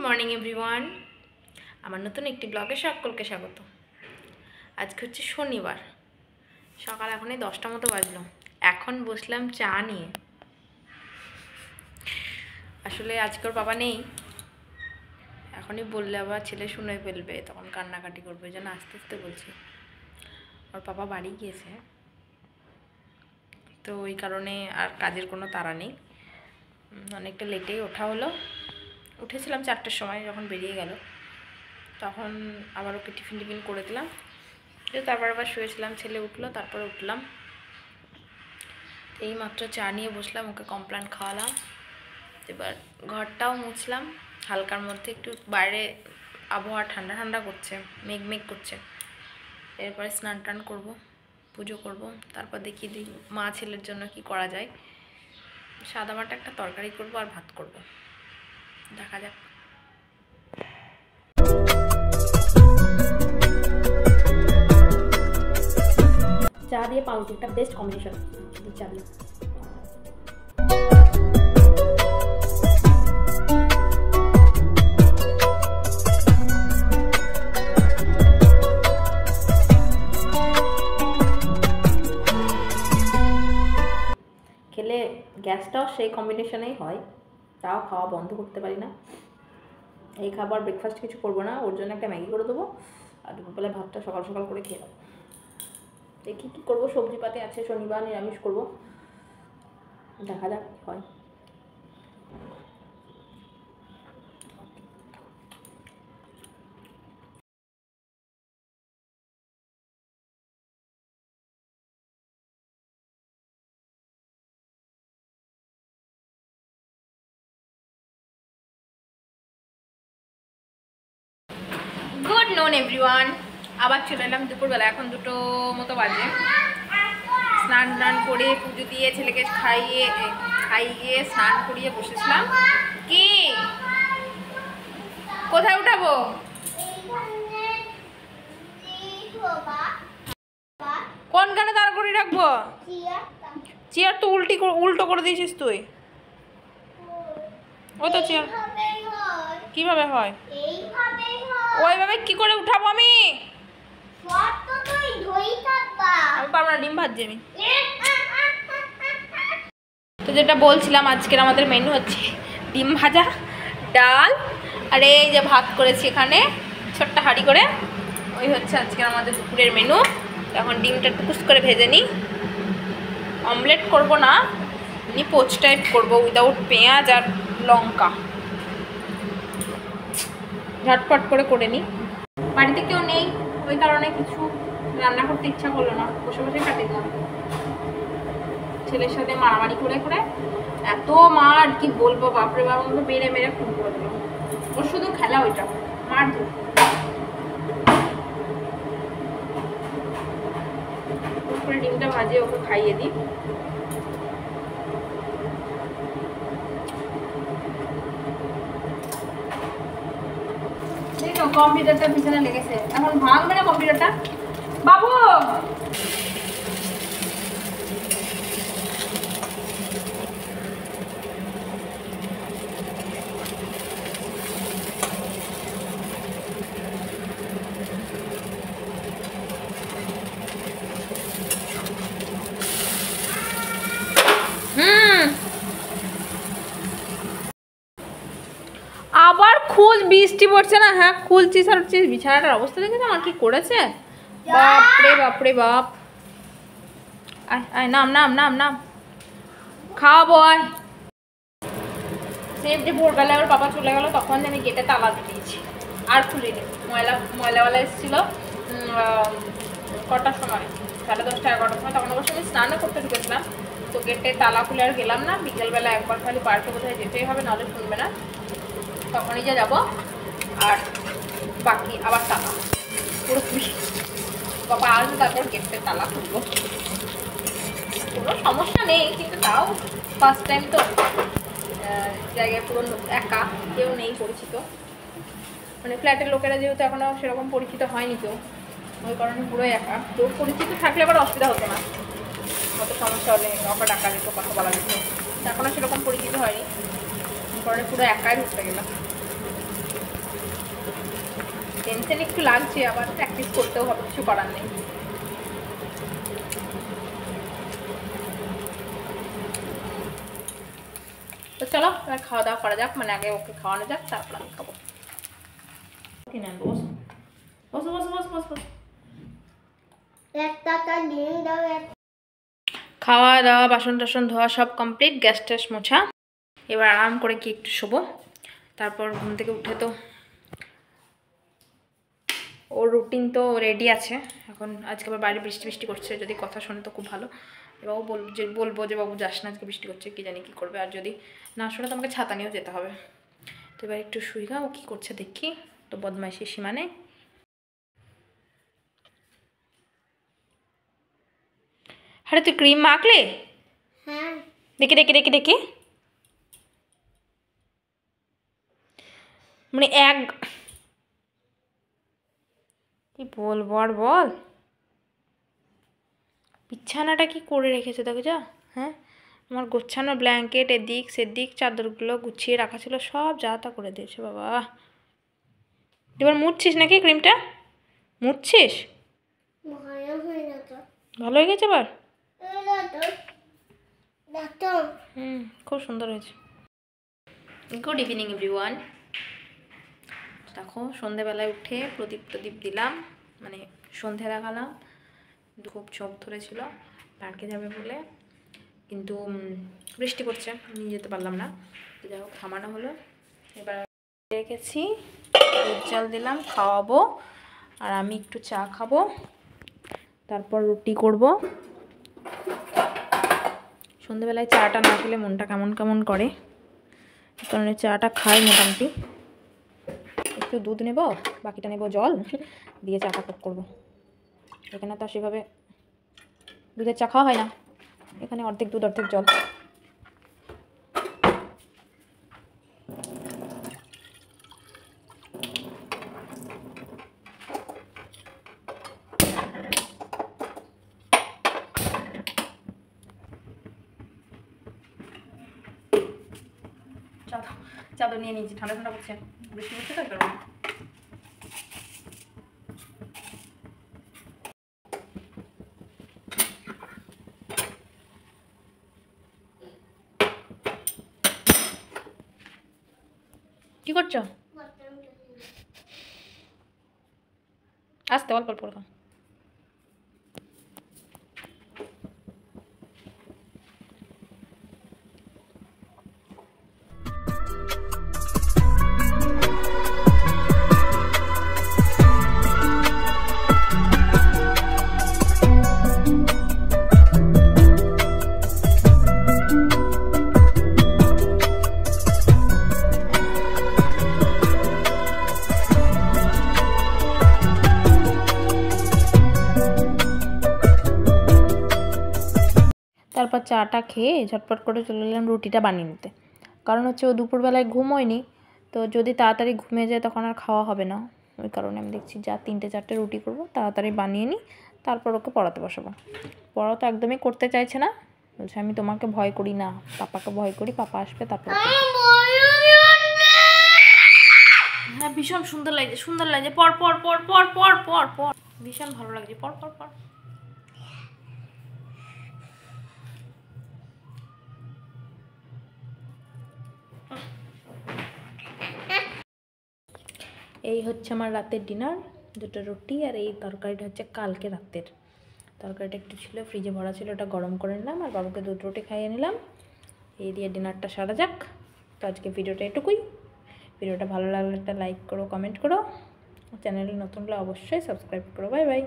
Morning everyone, আমার নতুন একটি ব্লগে সকলকে স্বাগত। আজকে হচ্ছে শনিবার, সকাল এখনই 10টা মতো বাজলো। এখন বসলাম চা নিয়ে। আসলে আজকে ওর বাবা নেই, এখনই বললে আবার ছেলে শুনে ফেলবে, তখন কান্নাকাটি করবে, এই জন্য আস্তে আস্তে বলছি। ওর বাবা বাড়ি গিয়েছে, তো ওই কারণে আর কাজের কোনো তাড়া নেই। অনেকটা লেটেই ওঠা হলো। উঠেছিলাম 4টার সময়, যখন বেরিয়ে গেল তখন আবার ওকে টিফিন করে দিলাম, তারপর আবার শুয়েছিলাম। ছেলে উঠলো, তারপরে উঠলাম। এই মাত্র চা নিয়ে বসলাম, ওকে কমপ্লান খাওয়ালাম। এবার ঘরটাও মুছলাম হালকার মধ্যে। একটু বাইরে আবহাওয়া ঠান্ডা ঠান্ডা করছে, মেঘ করছে। এরপরে স্নান টান করবো, পুজো করব, তারপর দেখি মা ছেলের জন্য কি করা যায়। সাদা মাটা একটা তরকারি করব আর ভাত করব, দেখা যাক। চা দিয়ে পাউরুটি একটা বেস্ট কম্বিনেশন। চা দিয়ে খেলে গ্যাসটাও সেই কম্বিনেশনেই হয়, তাও খাওয়া বন্ধ করতে পারি না। এই খাবার ব্রেকফাস্ট কিছু করবো না, ওর জন্য একটা ম্যাগি করে দেবো, আর দুপুরবেলা ভাতটা সকাল সকাল করে খেয়ে দেবো। দেখি কী করবো, সবজিপাতি আছে, শনিবার নিরামিষ করবো, দেখা যাক কী হয়। গুড নুন এভরিওয়ান, আবার চলে এলাম দুপুরবেলা। এখন 2টো মতো বাজে। স্নান টান করে পুজো দিয়ে ছেলেকে খাইয়ে স্নান করিয়ে বসেছিলাম। কি কোথায় উঠাবো? কোনখানে দাঁড় করে রাখবো? চেয়ার তো উল্টো করে দিয়েছিস তুই। ও তো চেয়ার কিভাবে হয়? ওইভাবে কি করে উঠাবো আমি? আমি পারবো না, ডিম ভাজছি আমি। তো যেটা বলছিলাম, আজকের আমাদের মেনু হচ্ছে ডিম ভাজা, ডাল, আর এই যে ভাত করেছি এখানে ছোট্ট হাঁড়ি করে। ওই হচ্ছে আজকের আমাদের দুপুরের মেনু। এখন ডিমটা টুকুস করে ভেজে নিই। অমলেট করব না, এমনি পোচ টাইপ করবো উইদাউট পেঁয়াজ আর লঙ্কা। ঝটপট করে নিই। বাড়িতে কেউ নেই, ওই কারণে কিছু রান্না করতে ইচ্ছা করলো না, বসে বসে কাটিয়ে দিলাম। ছেলের সাথে মারামারি করে এত মার কি বলবো, বাপরে বাপ, আমাকে মেরে খুন করে দিল। ওর শুধু খেলা ওইটা, মার ধর। করে ডিমটা ভাজে ওকে খাইয়ে দিই। কম্পিউটারটা পিছনে লেগেছে, এখন ভাঙবে না কম্পিউটারটা বাবু। আবার বৃষ্টি পড়ছে না? হ্যাঁ খুলছি সারছি। বিছানাটার অবস্থা দেখেছো আমার কি করেছে? বাপরে বাপ। আয় নাম খাওয়াবো। আয় সে যে ভোরবেলায় ওর বাবা চলে গেল, তখন আমি গেটে তালা দিয়ে দিয়েছি, আর খুলিনি। ময়লাওয়ালা এসেছিলো কটার সময়, 10:30 11টার সময়, তখন অবশ্য আমি স্নানও করতে ঢুকেছিলাম। তো গেটে তালা খুলে আর গেলাম না। বিকেলবেলা একবার খালি পার্কে কোথায় যেতেই হবে, নাহলে শুনবে না, তখনই যাবো। আর বাকি আবার তালা পুরো খুশি, বাবা আসবে তারপর গেটে তালা খুলবো। কোনো সমস্যা নেই, কিন্তু তাও ফার্স্ট টাইম তো, জায়গায় পুরো একা, কেউ নেই পরিচিত, মানে ফ্ল্যাটের লোকেরা যেহেতু এখনো সেরকম পরিচিত হয়নি কেউ, ওই কারণে পুরো একা। কেউ পরিচিত থাকলে আবার অসুবিধা হতো না, কত সমস্যা হলে ওকে ডাকা যেত, কথা বলা যেত। এখনো সেরকম পরিচিত হয়নি, কারণে পুরো একাই ঢুকতে গেলাম। টেনশন একটু লাগছে, আবার প্র্যাকটিস করতেও হবে, কিছু করার নেই। তো চলো এবার খাওয়া দাওয়া করা যাক, মানে আগে ওকে খাওয়ানো যাক, তারপর আমি খাবো। কিনে আনবো, বসো বসো বসো বসো বসো বসো। খাওয়া দাওয়া বাসন টাসন ধোয়া সব কমপ্লিট, গ্যাস ট্যাস মোছা। এবার আরাম করে কি একটু শোবো, তারপর ঘুম থেকে উঠে তো ওর রুটিন তো রেডি আছে। এখন আজকে আবার বাইরে বৃষ্টি বৃষ্টি করছে, যদি কথা শোনে তো খুব ভালো। এবারও বলবো যে বাবু যাস না, আজকে বৃষ্টি করছে, কি জানি কী করবে। আর যদি না শোনে তো আমাকে ছাতা নিয়েও যেতে হবে। তো এবার একটু শুই গা, ও কী করছে দেখি, তো বদমাইশি সীমা নেই। আরে তুই ক্রিম মাখলে? হ্যাঁ, দেখি দেখি দেখি দেখি, মানে কি বলবো আর বল, বিছানাটা কি করে রেখেছে দেখো যা। হ্যাঁ, আমার গোছানো ব্ল্যাঙ্কেট এদিক সেদিক চাদরগুলো গুছিয়ে রাখা ছিল, সব যা তা করে দিয়েছে বাবা। এবার মুছছিস নাকি ক্রিমটা? মুছছিস? ভালো হয়ে গেছে এবার? খুব সুন্দর হয়েছে। Good evening everyone. দেখো সন্ধেবেলায় উঠে প্রদীপ দিলাম, মানে সন্ধে দেখালাম। খুব চোখ ধরেছিল পার্কে যাবে বলে, কিন্তু বৃষ্টি পড়ছে, নিয়ে যেতে পারলাম না। তো যাই হোক থামানো হলো। এবার রেখেছি, দুধ জল দিলাম, খাওয়াবো, আর আমি একটু চা খাবো, তারপর রুটি করব। সন্ধেবেলায় চাটা না খেলে মনটা কেমন কেমন করে, কারণ চাটা খাই মোটামুটি। একটু দুধ নেব, বাকিটা নেব জল দিয়ে চাটা কুক করবো। এখানে তো সেভাবে দুধের চা খাওয়া হয় না, এখানে অর্ধেক দুধ অর্ধেক জল। চাদর নিয়ে নিয়েছি, ঠান্ডা ঠান্ডা করছে, বৃষ্টি হচ্ছে তো কারণ। কি করছো? আস্তে অল্প অল্প খাও। তারপর চাটা খেয়ে ঝটপট করে চলে এলাম রুটিটা বানিয়ে নিতে, কারণ হচ্ছে ও দুপুরবেলায় ঘুমোয়নি, তো যদি তাড়াতাড়ি ঘুমিয়ে যায় তখন আর খাওয়া হবে না। ওই কারণে আমি দেখছি যা 3-4টে রুটি করবো, তাড়াতাড়ি বানিয়ে নিই, তারপর ওকে পড়াতে বসাবো। পড়া তো একদমই করতে চাইছে না, বলছে আমি তোমাকে ভয় করি না, পাপাকে ভয় করি, পাপা আসবে তারপর। হ্যাঁ ভীষণ সুন্দর লাগছে, সুন্দর লাগছে, পর পর পর পর পর পর পর, ভীষণ ভালো লাগছে, পর পর পর। এই হচ্ছে আমার রাতের ডিনার, 2টো রুটি আর এই তরকারিটা হচ্ছে কালকে রাতের তরকারিটা, একটু ছিল ফ্রিজে ভরা ছিল, ওটা গরম করে নিলাম আর বাবুকে 2 রুটি খাইয়ে নিলাম। এই দিয়ে ডিনারটা সারা যাক। তো আজকে ভিডিওটা এটুকুই। ভিডিওটা ভালো লাগলে একটা লাইক করো, কমেন্ট করো, চ্যানেলে নতুন হলে অবশ্যই সাবস্ক্রাইব করো। Bye bye.